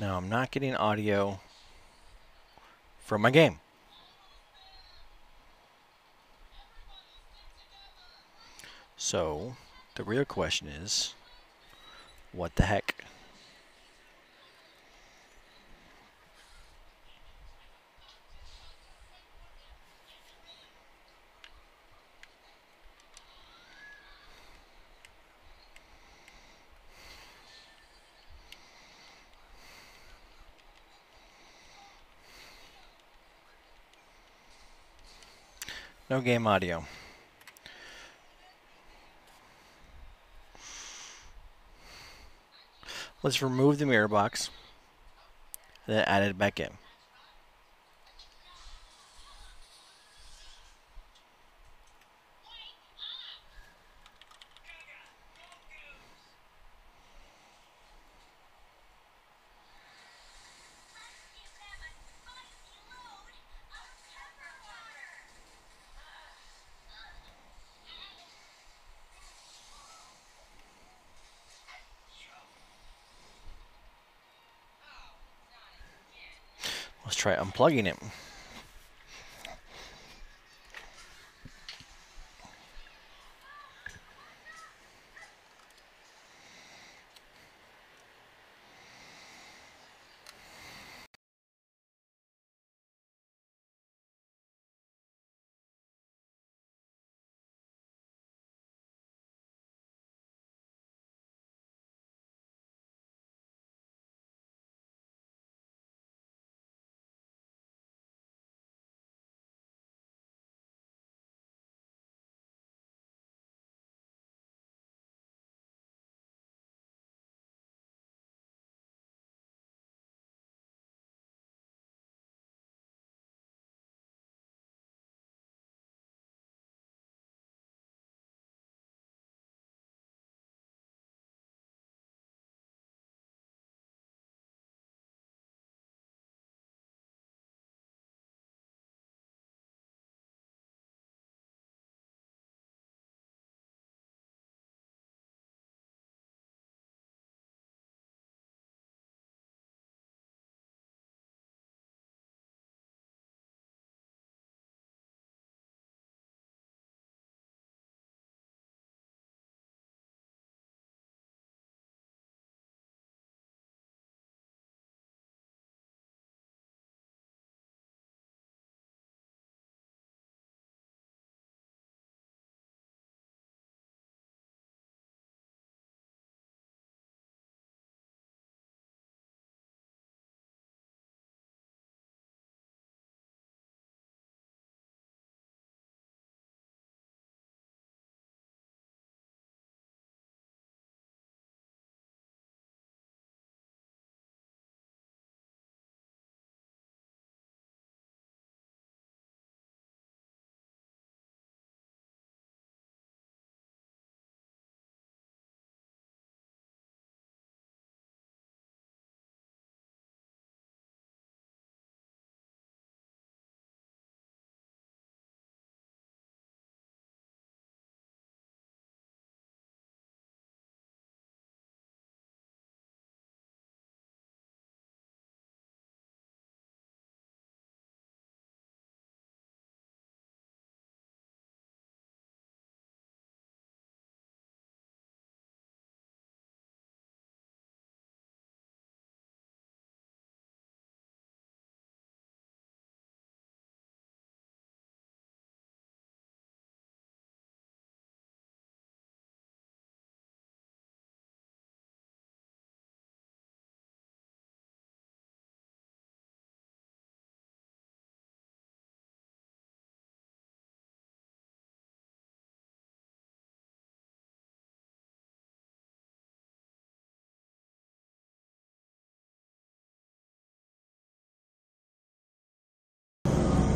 Now I'm not getting audio from my game. So the real question is, what the heck? No game audio. Let's remove the mirror box, and then add it back in. Let's try unplugging it.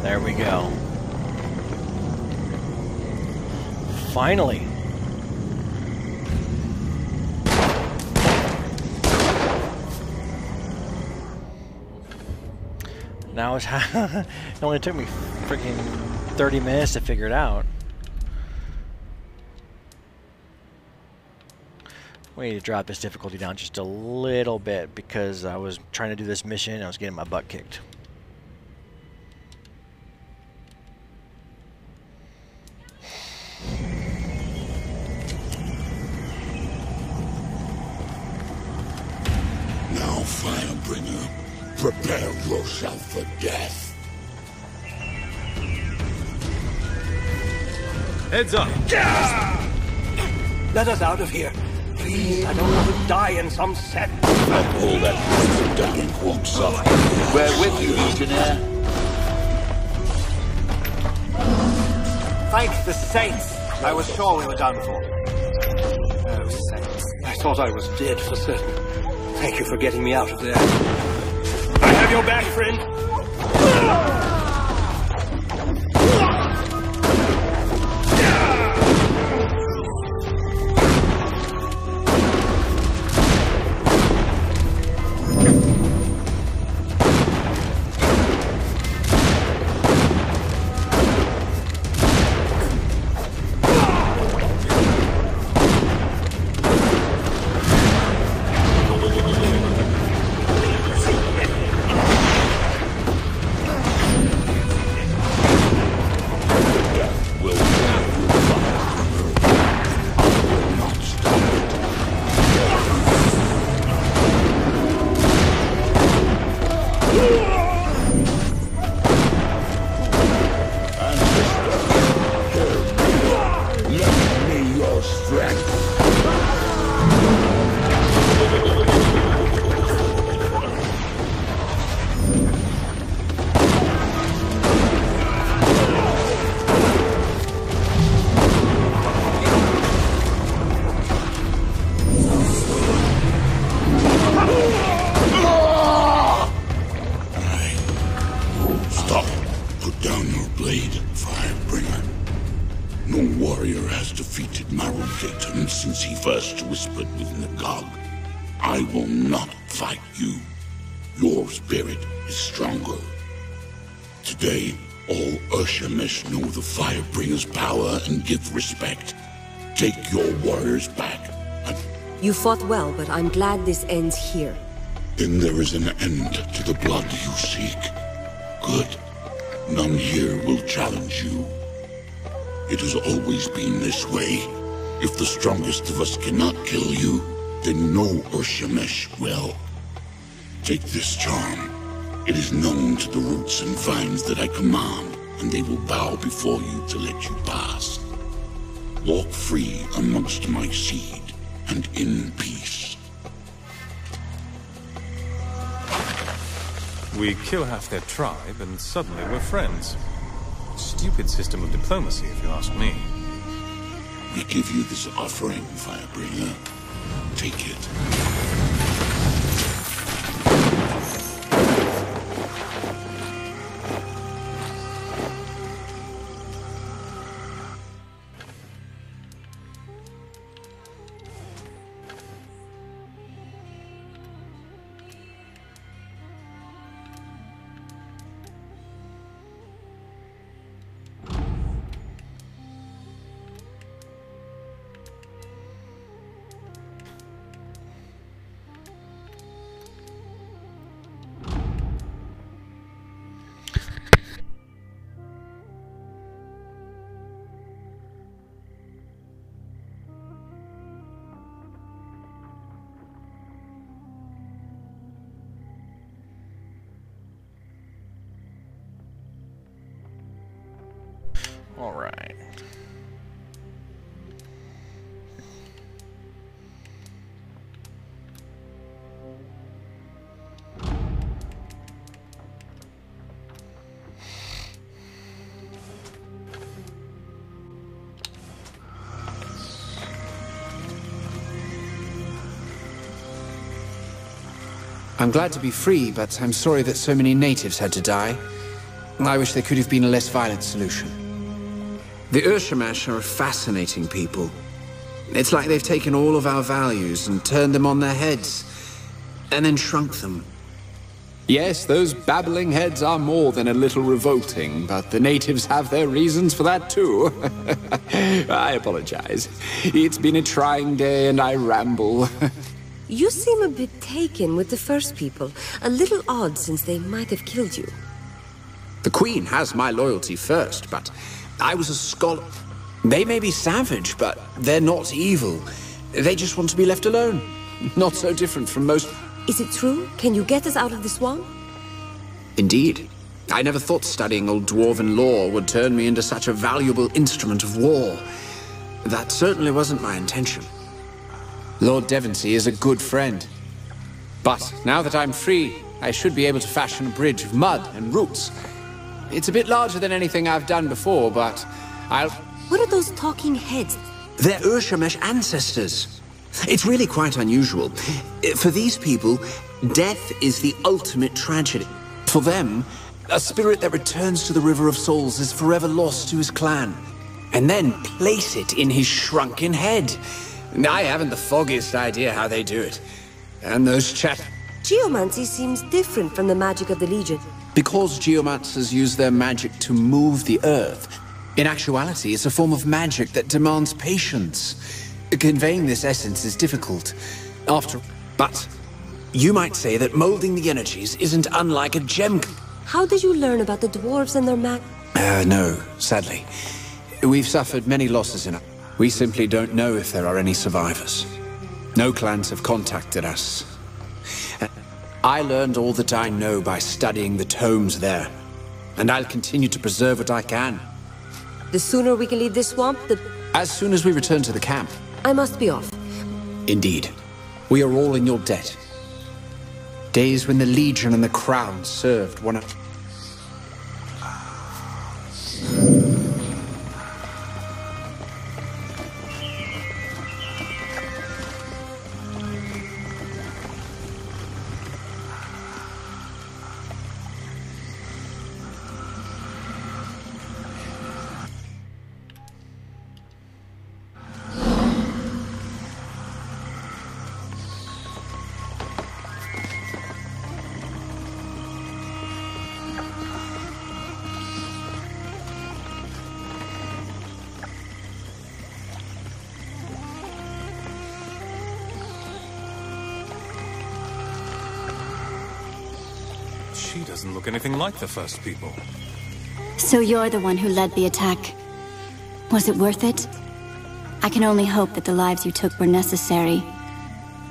There we go. Finally. Now it's it only took me freaking 30 minutes to figure it out. We need to drop this difficulty down just a little bit because I was trying to do this mission and I was getting my butt kicked. Now, Firebringer, prepare yourself for death. Heads up! Let us out of here. Please, I don't want to die in some set. I'll pull that monster down and walk softly. We're with you, Legionnaire. Thank the saints! I was sure we were done for. Oh, saints. I thought I was dead for certain. Thank you for getting me out of there. I have your back, friend. Since he first whispered with Nagog, I will not fight you. Your spirit is stronger. Today, all Urshemesh know the Firebringer's power and give respect. Take your warriors back. You fought well, but I'm glad this ends here. Then there is an end to the blood you seek. Good. None here will challenge you. It has always been this way. If the strongest of us cannot kill you, then no Urshemesh will. Take this charm. It is known to the roots and vines that I command, and they will bow before you to let you pass. Walk free amongst my seed, and in peace. We kill half their tribe, and suddenly we're friends. Stupid system of diplomacy, if you ask me. We give you this offering, Firebringer. Take it. All right. I'm glad to be free, but I'm sorry that so many natives had to die. I wish there could have been a less violent solution. The Urshemesh are a fascinating people. It's like they've taken all of our values and turned them on their heads, and then shrunk them. Yes, those babbling heads are more than a little revolting, but the natives have their reasons for that too. I apologize. It's been a trying day and I ramble. You seem a bit taken with the first people. A little odd since they might have killed you. The Queen has my loyalty first, but I was a scholar. They may be savage, but they're not evil. They just want to be left alone. Not so different from most... Is it true? Can you get us out of the swamp? Indeed. I never thought studying old dwarven lore would turn me into such a valuable instrument of war. That certainly wasn't my intention. Lord Devonsey is a good friend. But now that I'm free, I should be able to fashion a bridge of mud and roots. It's a bit larger than anything I've done before, but I'll... What are those talking heads? They're Urshamesh ancestors. It's really quite unusual. For these people, death is the ultimate tragedy. For them, a spirit that returns to the River of Souls is forever lost to his clan. And then place it in his shrunken head. I haven't the foggiest idea how they do it. And those Geomancy seems different from the magic of the Legion. Because geomancers use their magic to move the earth, in actuality, it's a form of magic that demands patience. Conveying this essence is difficult. But you might say that molding the energies isn't unlike a gem. How did you learn about the dwarves and their No, sadly. We've suffered many losses in it. We simply don't know if there are any survivors. No clans have contacted us. I learned all that I know by studying the tomes there. And I'll continue to preserve what I can. The sooner we can leave this swamp, the... As soon as we return to the camp. I must be off. Indeed. We are all in your debt. Days when the Legion and the Crown served one another. She doesn't look anything like the first people. So you're the one who led the attack. Was it worth it? I can only hope that the lives you took were necessary.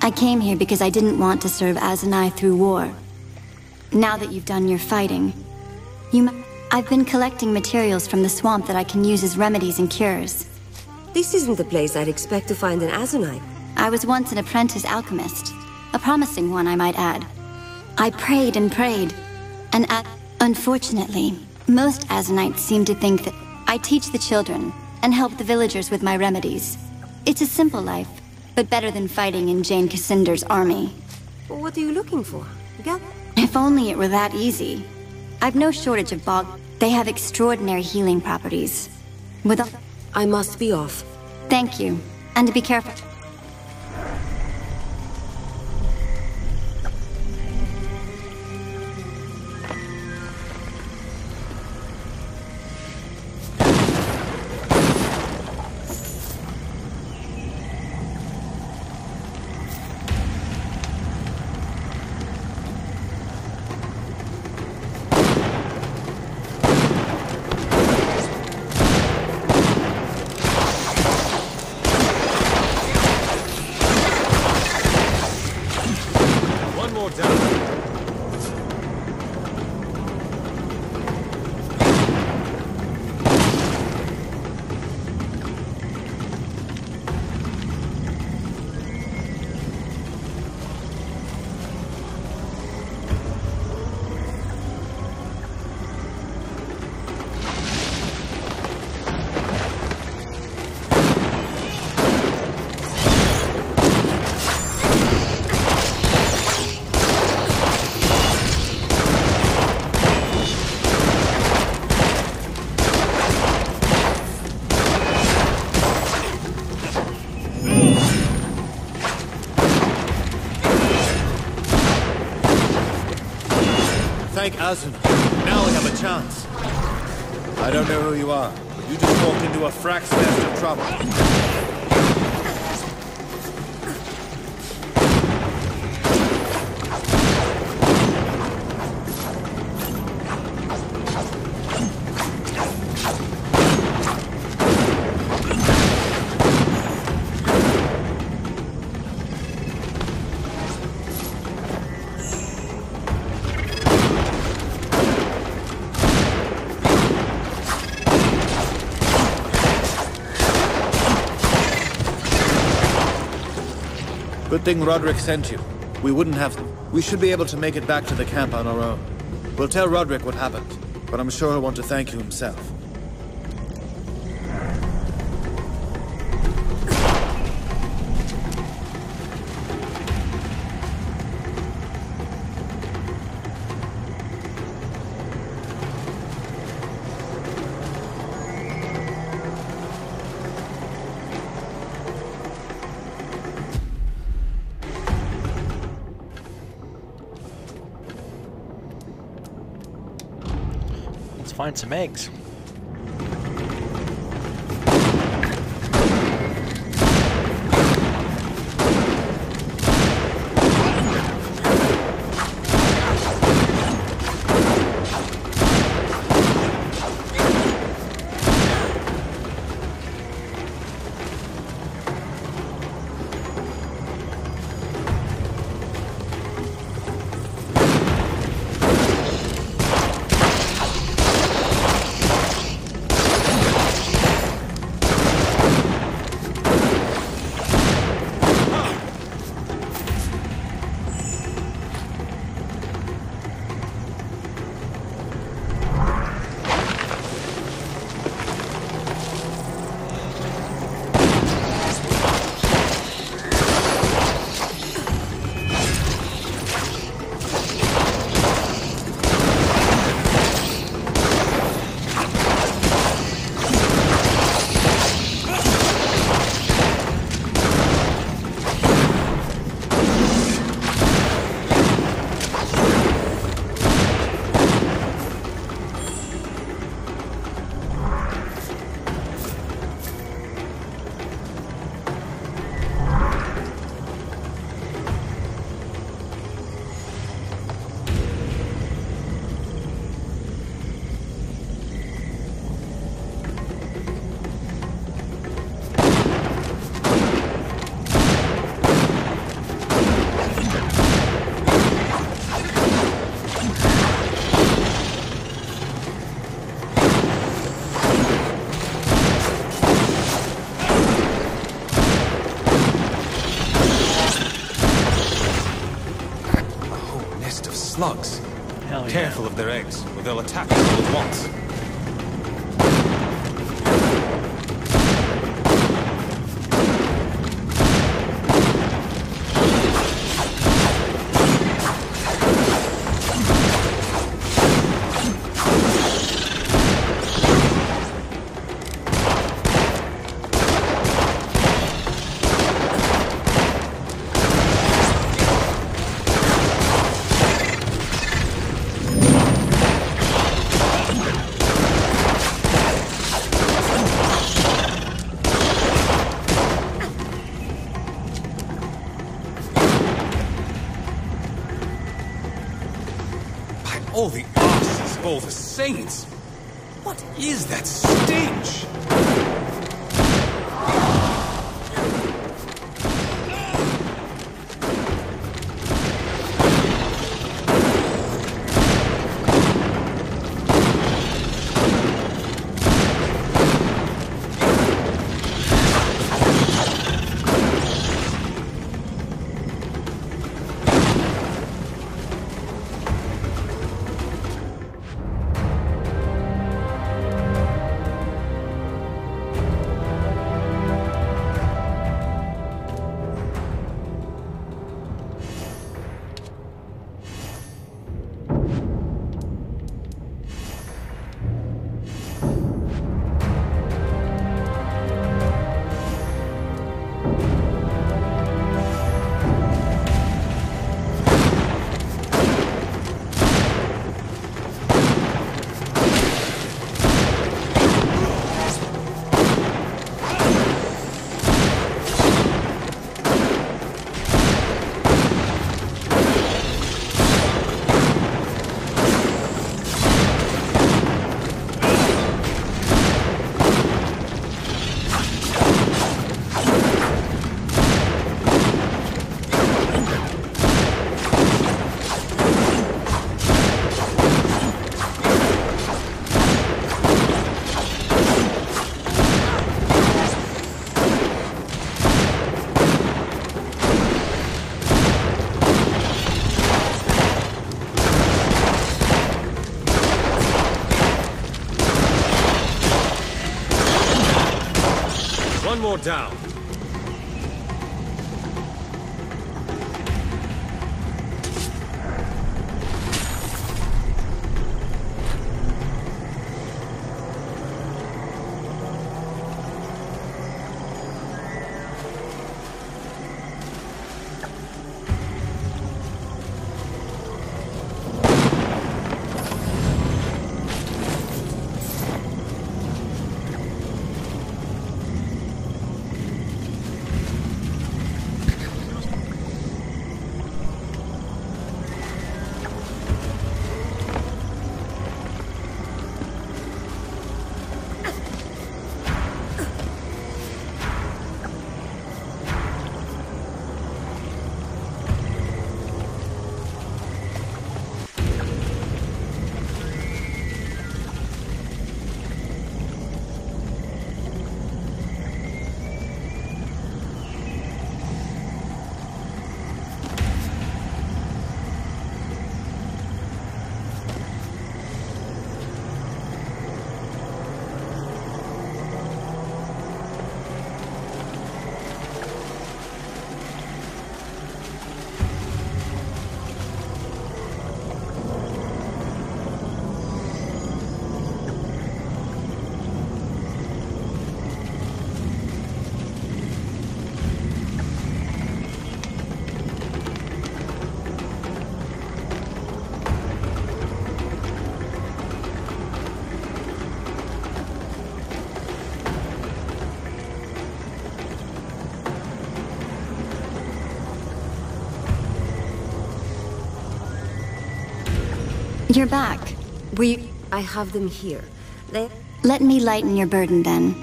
I came here because I didn't want to serve Azanai through war. Now that you've done your fighting, I've been collecting materials from the swamp that I can use as remedies and cures. This isn't the place I'd expect to find an Azanite. I was once an apprentice alchemist. A promising one, I might add. I prayed and prayed, and unfortunately, most Azanites seem to think that I teach the children and help the villagers with my remedies. It's a simple life, but better than fighting in Jane Cassinder's army. What are you looking for? If only it were that easy. I've no shortage of bog. They have extraordinary healing properties. I must be off. Thank you, and be careful. Thank Azun. Now we have a chance. I don't know who you are, but you just walked into a frack's nest of trouble. Good thing Roderick sent you. We wouldn't have them. We should be able to make it back to the camp on our own. We'll tell Roderick what happened, but I'm sure he'll want to thank you himself. Find some eggs. Slugs. Hell yeah. Careful of their eggs, or they'll attack us all at once. All the asses of all the saints! What is that stench? One more down. You're back. I have them here. Let me lighten your burden, then.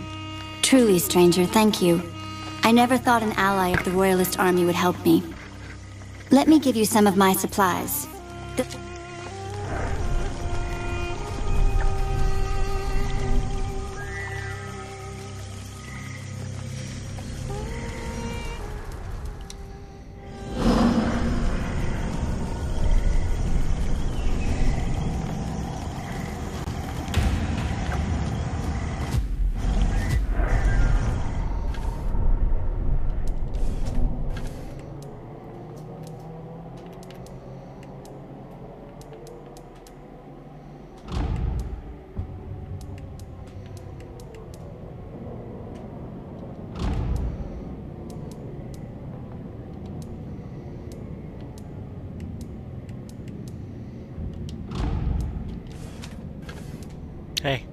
Truly, stranger, thank you. I never thought an ally of the Royalist army would help me. Let me give you some of my supplies. Hey.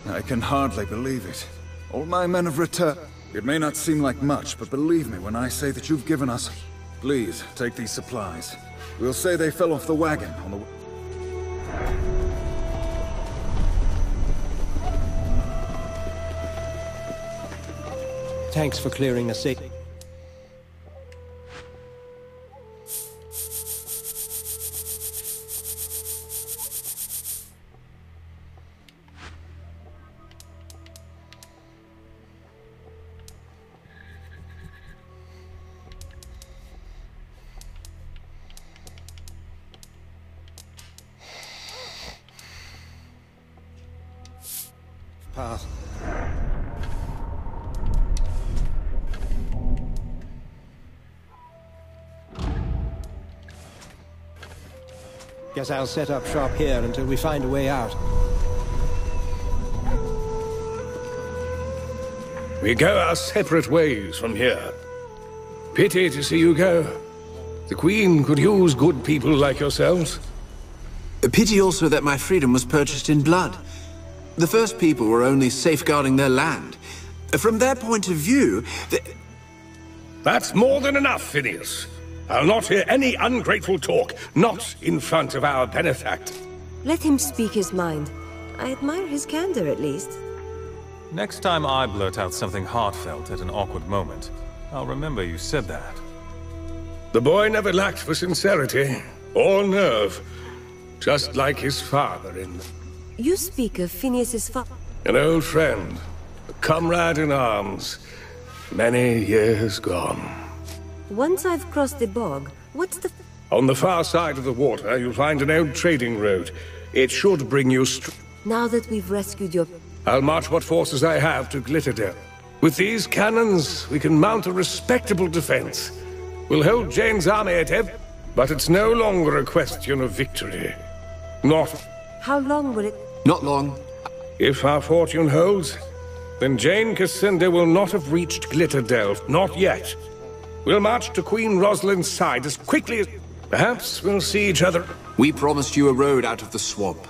I can hardly believe it. All my men have returned. It may not seem like much, but believe me when I say that you've given us... Please, take these supplies. We'll say they fell off the wagon on the... Thanks for clearing the sick. Pass. Guess I'll set up shop here until we find a way out. We go our separate ways from here. Pity to see you go. The Queen could use good people like yourselves. A pity also that my freedom was purchased in blood. The First People were only safeguarding their land. From their point of view, That's more than enough, Phineas. I'll not hear any ungrateful talk, not in front of our benefactor. Let him speak his mind. I admire his candor, at least. Next time I blurt out something heartfelt at an awkward moment, I'll remember you said that. The boy never lacked for sincerity or nerve, just like his father in... You speak of Phineas's father. An old friend, a comrade in arms, many years gone. Once I've crossed the bog, what's the... On the far side of the water, you'll find an old trading road. It should bring you Now that we've rescued your... I'll march what forces I have to Glitterdale. With these cannons, we can mount a respectable defense. We'll hold Jane's army at Ebb, but it's no longer a question of victory. Not... How long will it... Not long. If our fortune holds, then Jane Cassandra will not have reached Glitterdale. Not yet. We'll march to Queen Rosalind's side as quickly as... Perhaps we'll see each other... We promised you a road out of the swamp.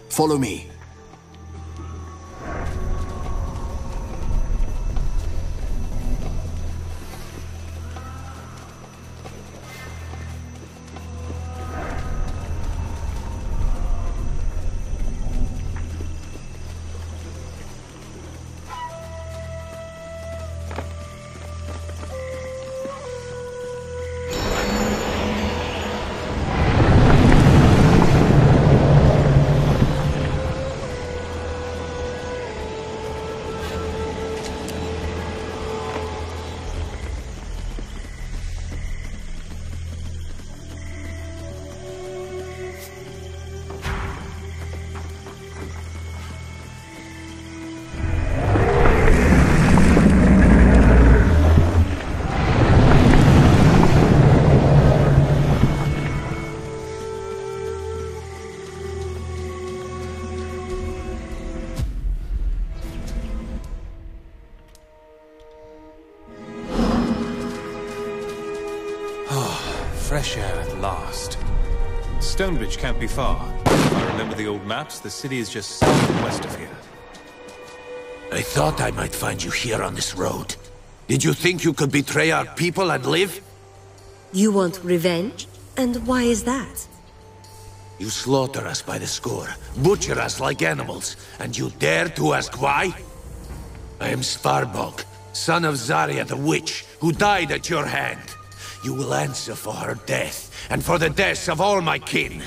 Follow me. Fresh air at last. Stonebridge can't be far. If I remember the old maps, the city is just south and west of here. I thought I might find you here on this road. Did you think you could betray our people and live? You want revenge? And why is that? You slaughter us by the score, butcher us like animals, and you dare to ask why? I am Svarbog, son of Zarya the Witch, who died at your hand. You will answer for her death, and for the deaths of all my kin.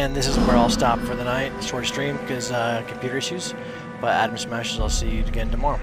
And this is where I'll stop for the night. Short stream because computer issues. But Adam Smashes, I'll see you again tomorrow.